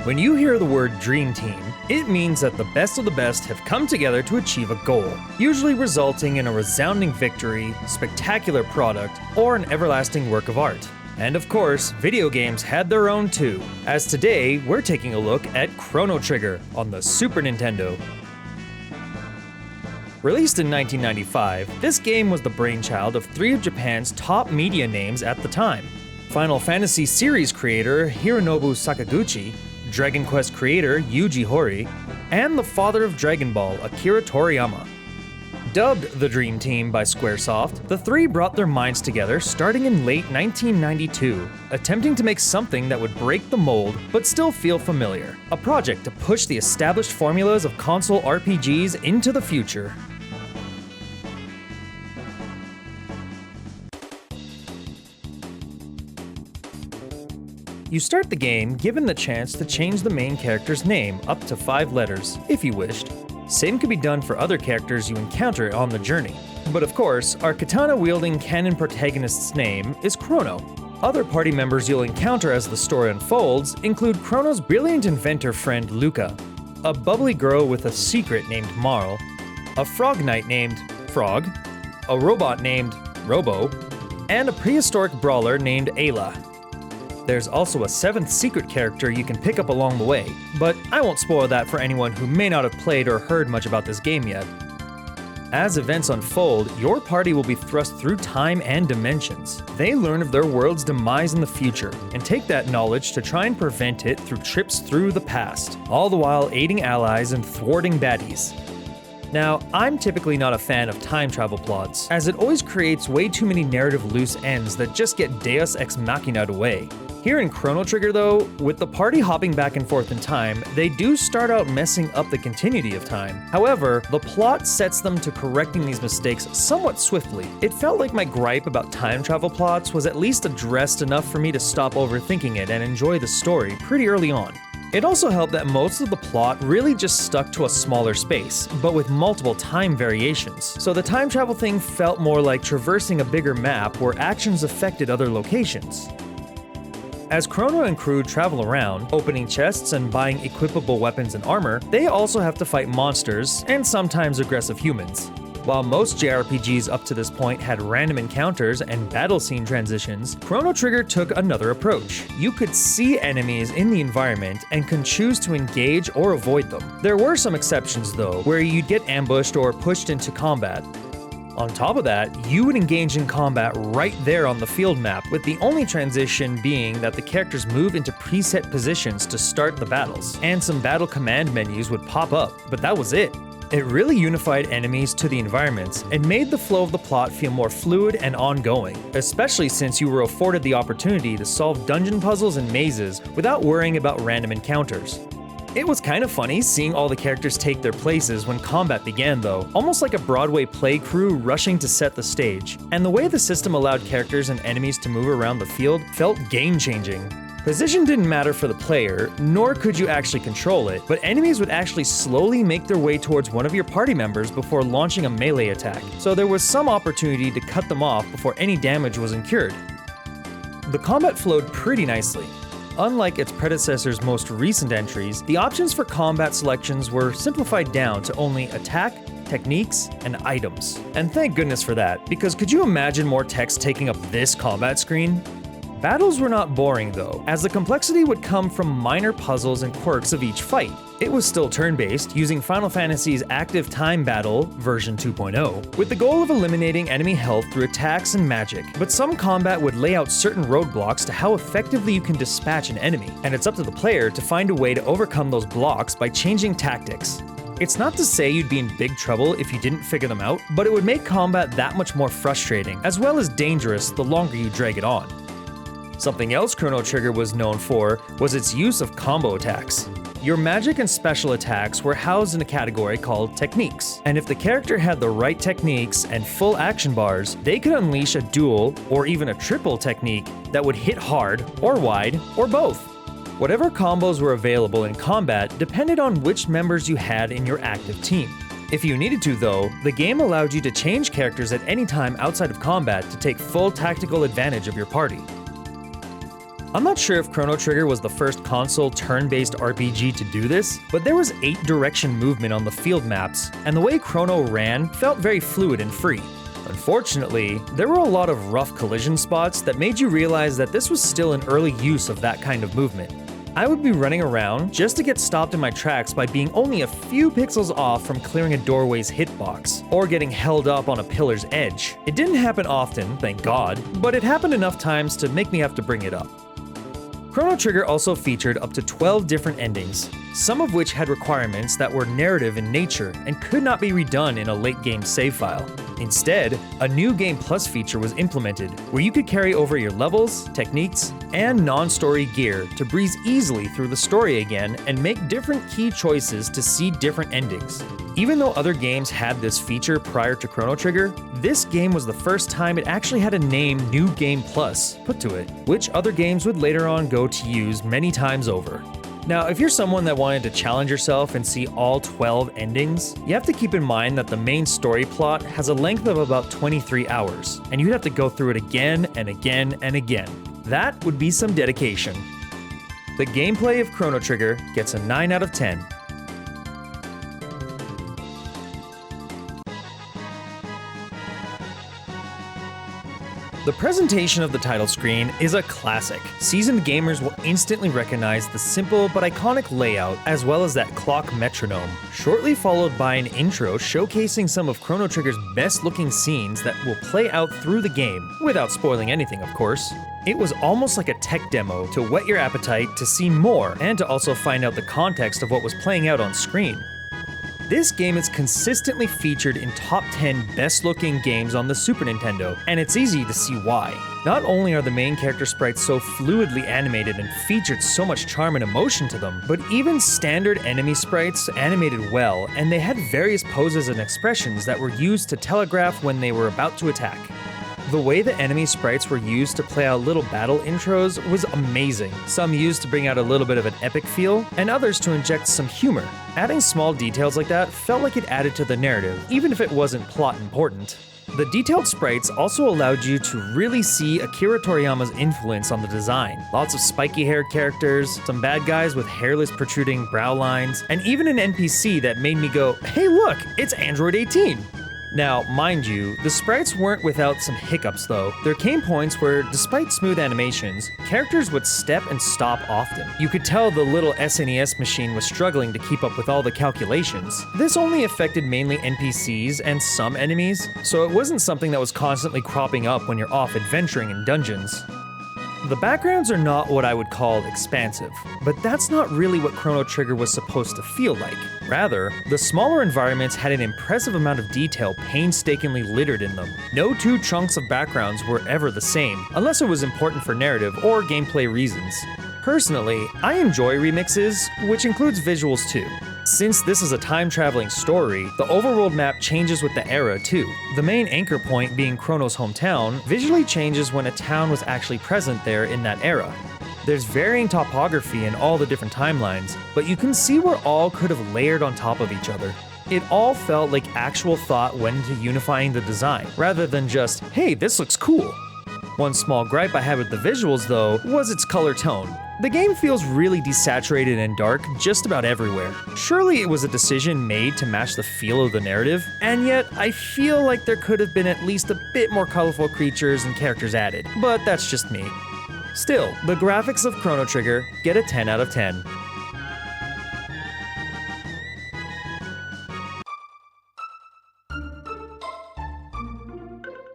When you hear the word Dream Team, it means that the best of the best have come together to achieve a goal, usually resulting in a resounding victory, spectacular product, or an everlasting work of art. And of course, video games had their own too, as today we're taking a look at Chrono Trigger on the Super Nintendo. Released in 1995, this game was the brainchild of three of Japan's top media names at the time: Final Fantasy series creator Hironobu Sakaguchi, Dragon Quest creator Yuji Horii, and the father of Dragon Ball, Akira Toriyama. Dubbed the Dream Team by Squaresoft, the three brought their minds together starting in late 1992, attempting to make something that would break the mold but still feel familiar. A project to push the established formulas of console RPGs into the future. You start the game given the chance to change the main character's name up to 5 letters, if you wished. Same could be done for other characters you encounter on the journey. But of course, our katana-wielding canon protagonist's name is Crono. Other party members you'll encounter as the story unfolds include Crono's brilliant inventor friend Lucca, a bubbly girl with a secret named Marle, a frog knight named Frog, a robot named Robo, and a prehistoric brawler named Ayla. There's also a 7th secret character you can pick up along the way, but I won't spoil that for anyone who may not have played or heard much about this game yet. As events unfold, your party will be thrust through time and dimensions. They learn of their world's demise in the future, and take that knowledge to try and prevent it through trips through the past, all the while aiding allies and thwarting baddies. Now, I'm typically not a fan of time travel plots, as it always creates way too many narrative loose ends that just get Deus Ex Machina'd away. Here in Chrono Trigger though, with the party hopping back and forth in time, they do start out messing up the continuity of time. However, the plot sets them to correcting these mistakes somewhat swiftly. It felt like my gripe about time travel plots was at least addressed enough for me to stop overthinking it and enjoy the story pretty early on. It also helped that most of the plot really just stuck to a smaller space, but with multiple time variations. So the time travel thing felt more like traversing a bigger map where actions affected other locations. As Crono and crew travel around, opening chests and buying equipable weapons and armor, they also have to fight monsters and sometimes aggressive humans. While most JRPGs up to this point had random encounters and battle scene transitions, Chrono Trigger took another approach. You could see enemies in the environment and could choose to engage or avoid them. There were some exceptions though, where you'd get ambushed or pushed into combat. On top of that, you would engage in combat right there on the field map, with the only transition being that the characters move into preset positions to start the battles, and some battle command menus would pop up, but that was it. It really unified enemies to the environments and made the flow of the plot feel more fluid and ongoing, especially since you were afforded the opportunity to solve dungeon puzzles and mazes without worrying about random encounters. It was kind of funny seeing all the characters take their places when combat began though, almost like a Broadway play crew rushing to set the stage. And the way the system allowed characters and enemies to move around the field felt game-changing. Position didn't matter for the player, nor could you actually control it, but enemies would actually slowly make their way towards one of your party members before launching a melee attack, so there was some opportunity to cut them off before any damage was incurred. The combat flowed pretty nicely. Unlike its predecessor's most recent entries, the options for combat selections were simplified down to only attack, techniques, and items. And thank goodness for that, because could you imagine more text taking up this combat screen? Battles were not boring though, as the complexity would come from minor puzzles and quirks of each fight. It was still turn-based, using Final Fantasy's Active Time Battle, version 2.0, with the goal of eliminating enemy health through attacks and magic, but some combat would lay out certain roadblocks to how effectively you can dispatch an enemy, and it's up to the player to find a way to overcome those blocks by changing tactics. It's not to say you'd be in big trouble if you didn't figure them out, but it would make combat that much more frustrating, as well as dangerous the longer you drag it on. Something else Chrono Trigger was known for was its use of combo attacks. Your magic and special attacks were housed in a category called techniques, and if the character had the right techniques and full action bars, they could unleash a dual or even a triple technique that would hit hard or wide or both. Whatever combos were available in combat depended on which members you had in your active team. If you needed to though, the game allowed you to change characters at any time outside of combat to take full tactical advantage of your party. I'm not sure if Chrono Trigger was the first console turn-based RPG to do this, but there was 8-direction movement on the field maps, and the way Chrono ran felt very fluid and free. Unfortunately, there were a lot of rough collision spots that made you realize that this was still an early use of that kind of movement. I would be running around just to get stopped in my tracks by being only a few pixels off from clearing a doorway's hitbox, or getting held up on a pillar's edge. It didn't happen often, thank God, but it happened enough times to make me have to bring it up. Chrono Trigger also featured up to 12 different endings, some of which had requirements that were narrative in nature and could not be redone in a late-game save file. Instead, a new Game Plus feature was implemented where you could carry over your levels, techniques, and non-story gear to breeze easily through the story again and make different key choices to see different endings. Even though other games had this feature prior to Chrono Trigger, this game was the first time it actually had a name New Game Plus put to it, which other games would later on go to use many times over. Now, if you're someone that wanted to challenge yourself and see all 12 endings, you have to keep in mind that the main story plot has a length of about 23 hours, and you'd have to go through it again and again and again. That would be some dedication. The gameplay of Chrono Trigger gets a 9 out of 10. The presentation of the title screen is a classic. Seasoned gamers will instantly recognize the simple but iconic layout as well as that clock metronome, shortly followed by an intro showcasing some of Chrono Trigger's best looking scenes that will play out through the game, without spoiling anything of course. It was almost like a tech demo to whet your appetite to see more and to also find out the context of what was playing out on screen. This game is consistently featured in top 10 best looking games on the Super Nintendo, and it's easy to see why. Not only are the main character sprites so fluidly animated and featured so much charm and emotion to them, but even standard enemy sprites animated well, and they had various poses and expressions that were used to telegraph when they were about to attack. The way the enemy sprites were used to play out little battle intros was amazing. Some used to bring out a little bit of an epic feel, and others to inject some humor. Adding small details like that felt like it added to the narrative, even if it wasn't plot important. The detailed sprites also allowed you to really see Akira Toriyama's influence on the design. Lots of spiky-haired characters, some bad guys with hairless protruding brow lines, and even an NPC that made me go, "Hey look, it's Android 18!" Now, mind you, the sprites weren't without some hiccups though. There came points where, despite smooth animations, characters would step and stop often. You could tell the little SNES machine was struggling to keep up with all the calculations. This only affected mainly NPCs and some enemies, so it wasn't something that was constantly cropping up when you're off adventuring in dungeons. The backgrounds are not what I would call expansive, but that's not really what Chrono Trigger was supposed to feel like. Rather, the smaller environments had an impressive amount of detail painstakingly littered in them. No two chunks of backgrounds were ever the same, unless it was important for narrative or gameplay reasons. Personally, I enjoy remixes, which includes visuals too. Since this is a time-traveling story, the overworld map changes with the era too. The main anchor point being Chrono's hometown visually changes when a town was actually present there in that era. There's varying topography in all the different timelines, but you can see where all could have layered on top of each other. It all felt like actual thought went into unifying the design, rather than just, hey, this looks cool. One small gripe I had with the visuals though was its color tone. The game feels really desaturated and dark just about everywhere. Surely it was a decision made to match the feel of the narrative, and yet I feel like there could have been at least a bit more colorful creatures and characters added, but that's just me. Still, the graphics of Chrono Trigger get a 10 out of 10.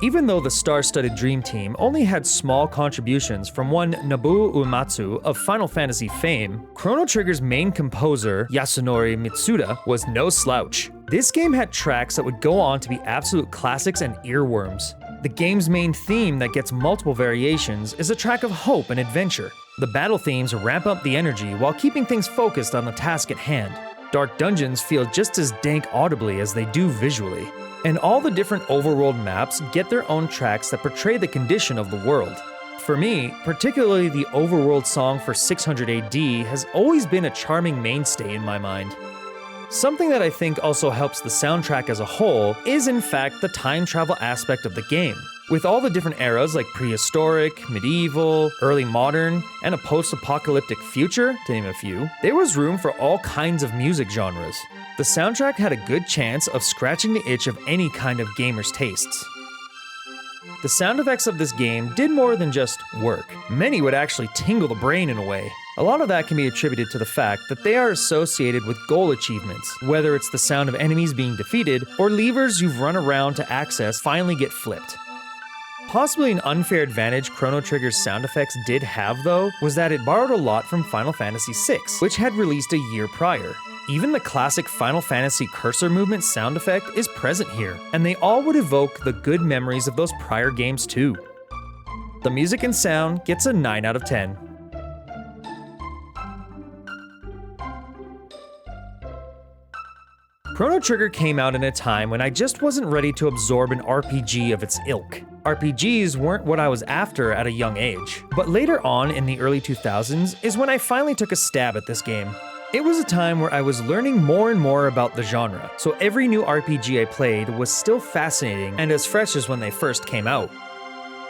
Even though the star-studded Dream Team only had small contributions from one Nobuo Uematsu of Final Fantasy fame, Chrono Trigger's main composer, Yasunori Mitsuda, was no slouch. This game had tracks that would go on to be absolute classics and earworms. The game's main theme that gets multiple variations is a track of hope and adventure. The battle themes ramp up the energy while keeping things focused on the task at hand. Dark dungeons feel just as dank audibly as they do visually. And all the different overworld maps get their own tracks that portray the condition of the world. For me, particularly the overworld song for 600 AD has always been a charming mainstay in my mind. Something that I think also helps the soundtrack as a whole is in fact the time travel aspect of the game. With all the different eras like prehistoric, medieval, early modern, and a post-apocalyptic future, to name a few, there was room for all kinds of music genres. The soundtrack had a good chance of scratching the itch of any kind of gamer's tastes. The sound effects of this game did more than just work. Many would actually tingle the brain in a way. A lot of that can be attributed to the fact that they are associated with goal achievements, whether it's the sound of enemies being defeated or levers you've run around to access finally get flipped. Possibly an unfair advantage Chrono Trigger's sound effects did have, though, was that it borrowed a lot from Final Fantasy VI, which had released a year prior. Even the classic Final Fantasy cursor movement sound effect is present here, and they all would evoke the good memories of those prior games too. The music and sound gets a 9 out of 10. Chrono Trigger came out in a time when I just wasn't ready to absorb an RPG of its ilk. RPGs weren't what I was after at a young age, but later on in the early 2000s is when I finally took a stab at this game. It was a time where I was learning more and more about the genre, so every new RPG I played was still fascinating and as fresh as when they first came out.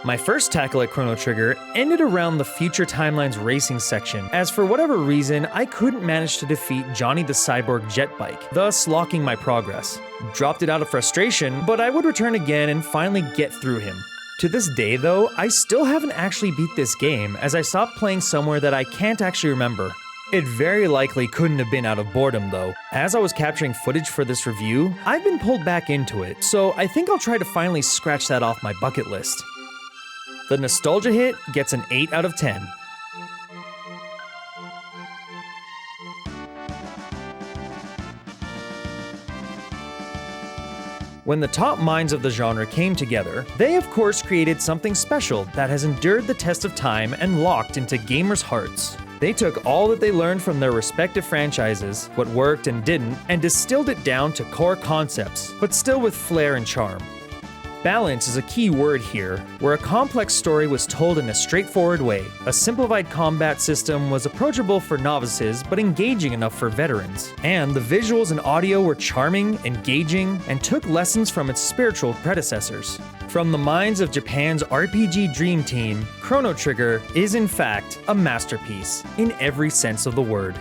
My first tackle at Chrono Trigger ended around the Future Timelines racing section, as for whatever reason, I couldn't manage to defeat Johnny the Cyborg jet bike, thus locking my progress. Dropped it out of frustration, but I would return again and finally get through him. To this day though, I still haven't actually beat this game, as I stopped playing somewhere that I can't actually remember. It very likely couldn't have been out of boredom though. As I was capturing footage for this review, I've been pulled back into it, so I think I'll try to finally scratch that off my bucket list. The nostalgia hit gets an 8 out of 10. When the top minds of the genre came together, they of course created something special that has endured the test of time and locked into gamers' hearts. They took all that they learned from their respective franchises, what worked and didn't, and distilled it down to core concepts, but still with flair and charm. Balance is a key word here, where a complex story was told in a straightforward way. A simplified combat system was approachable for novices, but engaging enough for veterans. And the visuals and audio were charming, engaging, and took lessons from its spiritual predecessors. From the minds of Japan's RPG dream team, Chrono Trigger is in fact a masterpiece in every sense of the word.